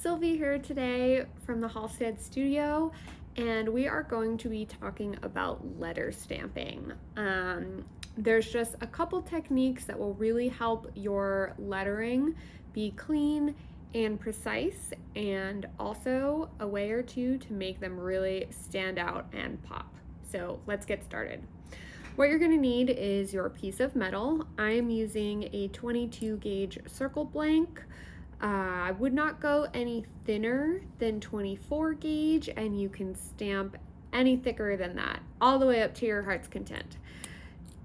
Sylvie here today from the Halstead studio, and we are going to be talking about letter stamping. There's just a couple techniques that will really help your lettering be clean and precise, and also a way or two to make them really stand out and pop. So let's get started. What you're going to need is your piece of metal. I am using a 22 gauge circle blank. I would not go any thinner than 24 gauge, and you can stamp any thicker than that, all the way up to your heart's content.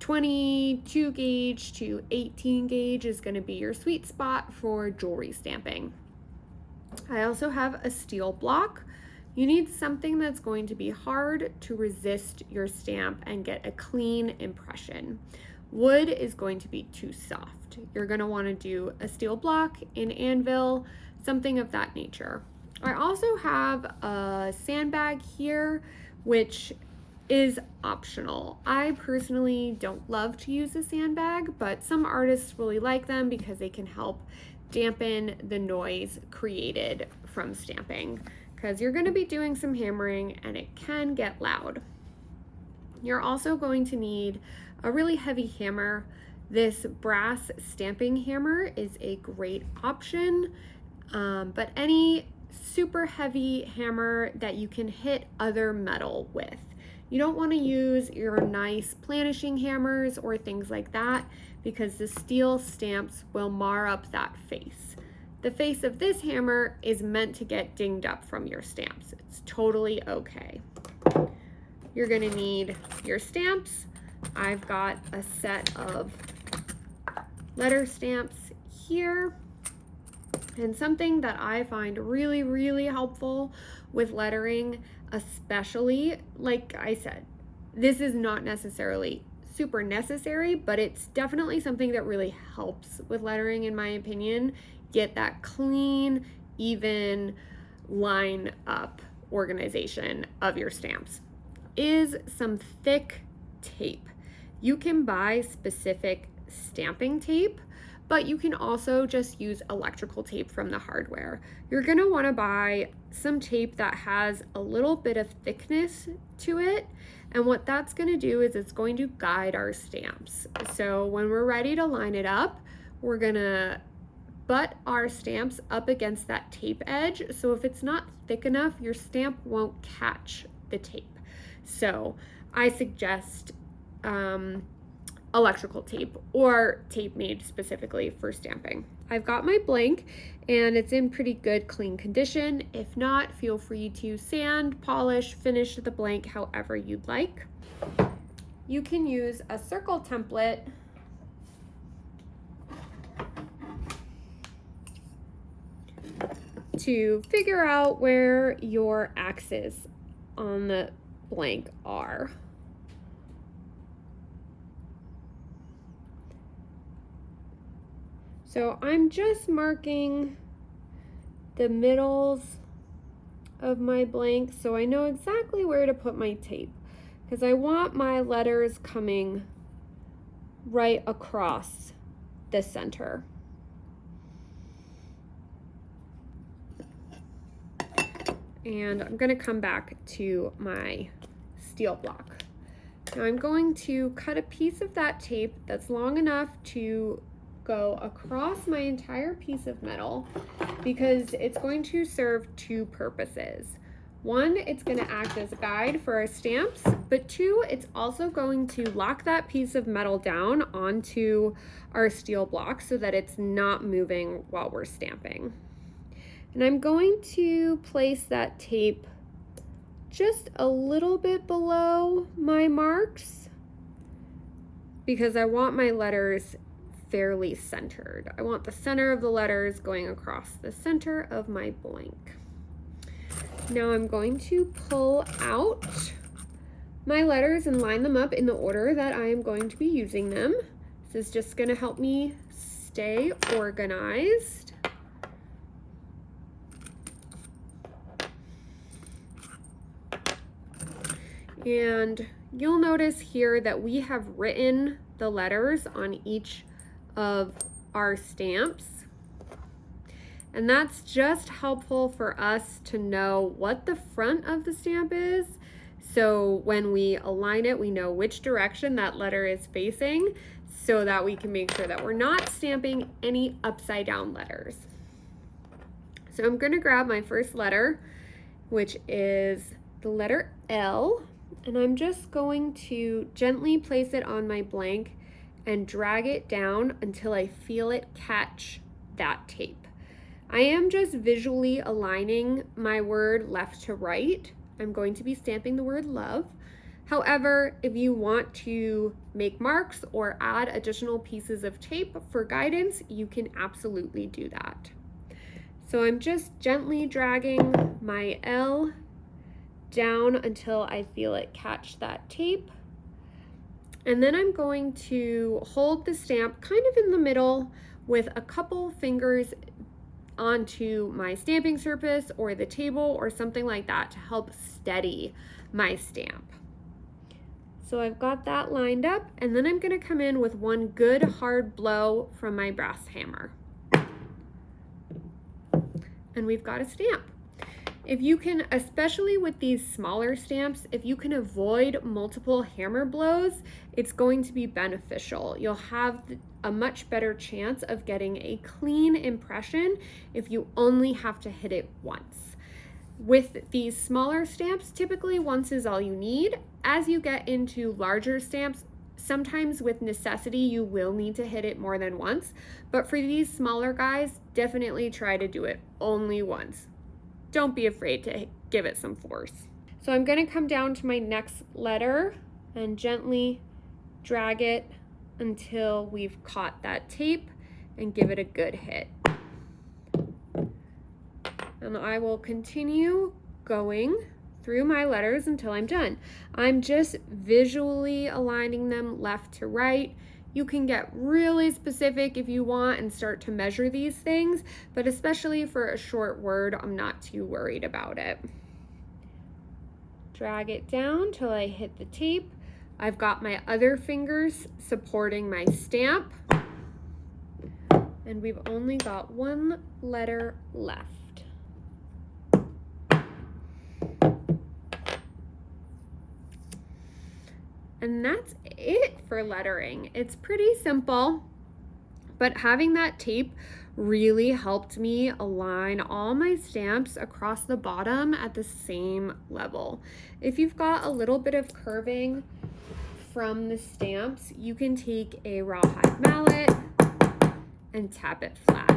22 gauge to 18 gauge is going to be your sweet spot for jewelry stamping. I also have a steel block. You need something that's going to be hard to resist your stamp and get a clean impression. Wood is going to be too soft. You're going to want to do a steel block, an anvil, something of that nature. I also have a sandbag here, which is optional. I personally don't love to use a sandbag, but some artists really like them because they can help dampen the noise created from stamping, because you're going to be doing some hammering and it can get loud. You're also going to need a really heavy hammer. This brass stamping hammer is a great option, but any super heavy hammer that you can hit other metal with. You don't want to use your nice planishing hammers or things like that, because the steel stamps will mar up that face. The face of this hammer is meant to get dinged up from your stamps. It's totally okay. You're going to need your stamps. I've got a set of letter stamps here, and something that I find really, really helpful with lettering, especially, like I said, this is not necessarily super necessary, but it's definitely something that really helps with lettering, in my opinion. Get that clean, even line up organization of your stamps is some thick tape. You can buy specific stamping tape, but you can also just use electrical tape from the hardware. You're going to want to buy some tape that has a little bit of thickness to it, and what that's going to do is it's going to guide our stamps. So when we're ready to line it up, we're going to butt our stamps up against that tape edge, so if it's not thick enough, your stamp won't catch the tape. So I suggest electrical tape or tape made specifically for stamping. I've got my blank and it's in pretty good clean condition. If not, feel free to sand, polish, finish the blank however you'd like. You can use a circle template to figure out where your axes on the blank are. So I'm just marking the middles of my blank so I know exactly where to put my tape, because I want my letters coming right across the center. And I'm going to come back to my steel block. Now I'm going to cut a piece of that tape that's long enough to go across my entire piece of metal, because it's going to serve two purposes. One, it's going to act as a guide for our stamps, but two, it's also going to lock that piece of metal down onto our steel block so that it's not moving while we're stamping. And I'm going to place that tape just a little bit below my marks, because I want my letters fairly centered. I want the center of the letters going across the center of my blank. Now I'm going to pull out my letters and line them up in the order that I am going to be using them. This is just going to help me stay organized. And you'll notice here that we have written the letters on each of our stamps. And that's just helpful for us to know what the front of the stamp is. So when we align it, we know which direction that letter is facing so that we can make sure that we're not stamping any upside down letters. So I'm going to grab my first letter, which is the letter L, and I'm just going to gently place it on my blank and drag it down until I feel it catch that tape. I am just visually aligning my word left to right. I'm going to be stamping the word love. However, if you want to make marks or add additional pieces of tape for guidance, you can absolutely do that. So I'm just gently dragging my L down until I feel it catch that tape. And then I'm going to hold the stamp kind of in the middle with a couple fingers onto my stamping surface or the table or something like that to help steady my stamp. So I've got that lined up, and then I'm going to come in with one good hard blow from my brass hammer. And we've got a stamp. If you can, especially with these smaller stamps, if you can avoid multiple hammer blows, it's going to be beneficial. You'll have a much better chance of getting a clean impression if you only have to hit it once. With these smaller stamps, typically once is all you need. As you get into larger stamps, sometimes with necessity, you will need to hit it more than once. But for these smaller guys, definitely try to do it only once. Don't be afraid to give it some force. So I'm going to come down to my next letter and gently drag it until we've caught that tape and give it a good hit. And I will continue going through my letters until I'm done. I'm just visually aligning them left to right. You can get really specific if you want and start to measure these things, but especially for a short word, I'm not too worried about it. Drag it down till I hit the tape. I've got my other fingers supporting my stamp, and we've only got one letter left. And that's it for lettering. It's pretty simple, but having that tape really helped me align all my stamps across the bottom at the same level. If you've got a little bit of curving from the stamps, you can take a rawhide mallet and tap it flat.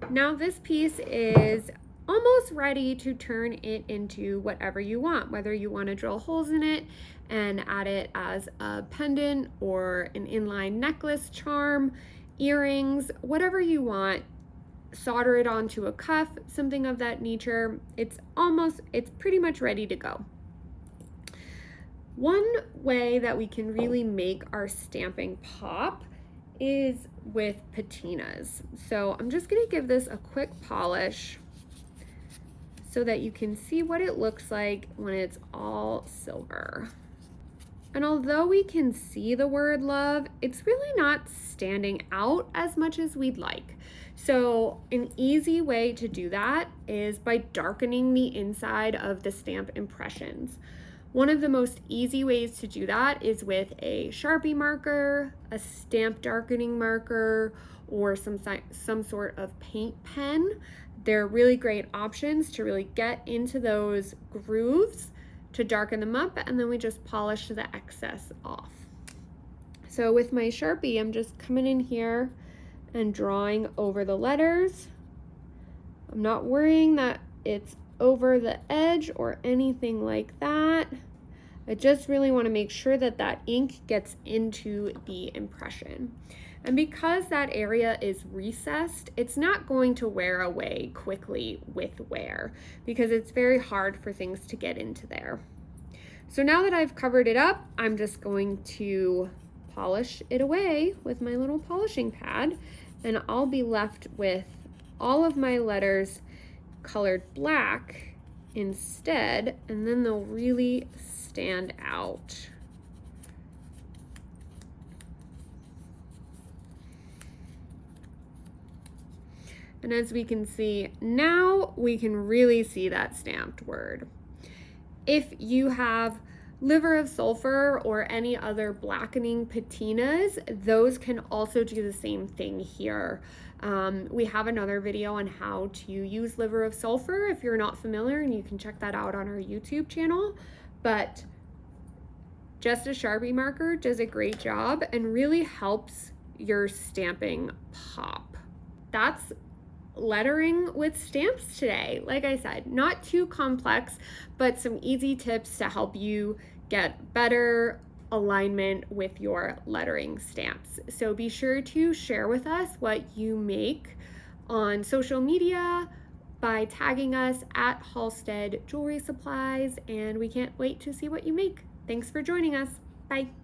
Now this piece is almost ready to turn it into whatever you want, whether you want to drill holes in it and add it as a pendant or an inline necklace charm, earrings, whatever you want. Solder it onto a cuff, something of that nature. It's pretty much ready to go. One way that we can really make our stamping pop is with patinas. So I'm just going to give this a quick polish so that you can see what it looks like when it's all silver. And although we can see the word love, it's really not standing out as much as we'd like. So an easy way to do that is by darkening the inside of the stamp impressions. One of the most easy ways to do that is with a Sharpie marker, a stamp darkening marker, or some sort of paint pen. They're really great options to really get into those grooves to darken them up, and then we just polish the excess off. So with my Sharpie, I'm just coming in here and drawing over the letters. I'm not worrying that it's over the edge or anything like that. I just really want to make sure that that ink gets into the impression. And because that area is recessed, it's not going to wear away quickly with wear because it's very hard for things to get into there. So now that I've covered it up, I'm just going to polish it away with my little polishing pad, and I'll be left with all of my letters colored black instead, and then they'll really stand out. And as we can see now, we can really see that stamped word. If you have liver of sulfur or any other blackening patinas, those can also do the same thing here. We have another video on how to use liver of sulfur if you're not familiar, and you can check that out on our YouTube channel. But just a Sharpie marker does a great job and really helps your stamping pop. That's lettering with stamps today. Like I said, not too complex, but some easy tips to help you get better alignment with your lettering stamps. So be sure to share with us what you make on social media by tagging us at Halstead Jewelry Supplies, and we can't wait to see what you make. Thanks for joining us. Bye.